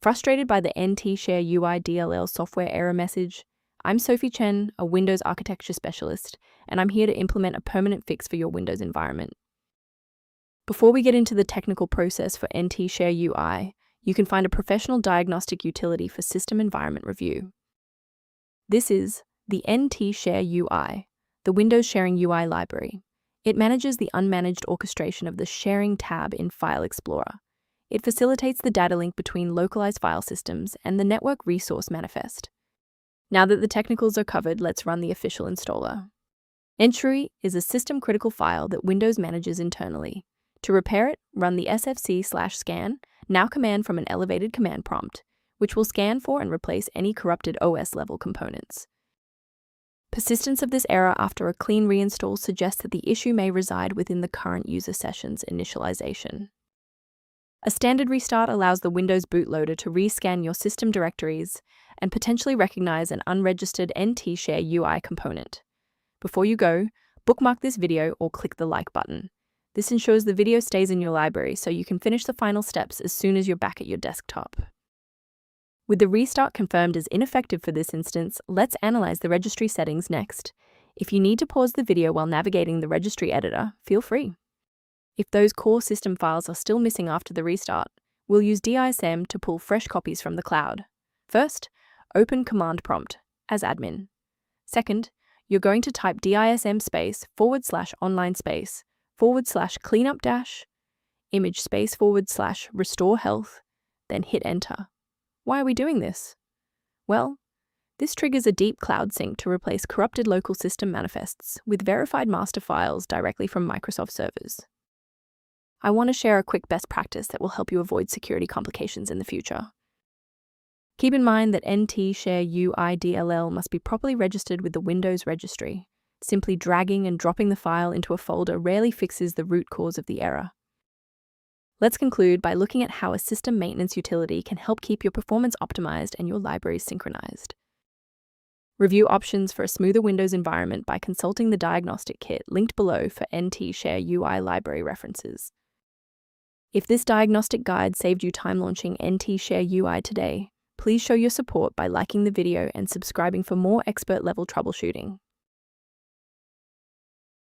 Frustrated by the Ntshrui.dll DLL software error message? I'm Sophie Chen, a Windows architecture specialist, and I'm here to implement a permanent fix for your Windows environment. Before we get into the technical process for Ntshrui, you can find a professional diagnostic utility for system environment review. This is the Ntshrui, the Windows Sharing UI library. It manages the unmanaged orchestration of the Sharing tab in File Explorer. It facilitates the data link between localized file systems and the network resource manifest. Now that the technicals are covered, let's run the official installer. Ntshrui is a system-critical file that Windows manages internally. To repair it, run the sfc/scan, now command from an elevated command prompt, which will scan for and replace any corrupted OS-level components. Persistence of this error after a clean reinstall suggests that the issue may reside within the current user session's initialization. A standard restart allows the Windows bootloader to rescan your system directories and potentially recognize an unregistered Ntshrui component. Before you go, bookmark this video or click the like button. This ensures the video stays in your library so you can finish the final steps as soon as you're back at your desktop. With the restart confirmed as ineffective for this instance, let's analyze the registry settings next. If you need to pause the video while navigating the registry editor, feel free. If those core system files are still missing after the restart, we'll use DISM to pull fresh copies from the cloud. First, open command prompt as admin. Second, you're going to type DISM space /online space /cleanup dash image space / restore health, then hit enter. Why are we doing this? Well, this triggers a deep cloud sync to replace corrupted local system manifests with verified master files directly from Microsoft servers. I want to share a quick best practice that will help you avoid security complications in the future. Keep in mind that Ntshrui DLL must be properly registered with the Windows registry. Simply dragging and dropping the file into a folder rarely fixes the root cause of the error. Let's conclude by looking at how a system maintenance utility can help keep your performance optimized and your libraries synchronized. Review options for a smoother Windows environment by consulting the diagnostic kit linked below for Ntshrui library references. If this diagnostic guide saved you time launching Ntshrui today, please show your support by liking the video and subscribing for more expert-level troubleshooting.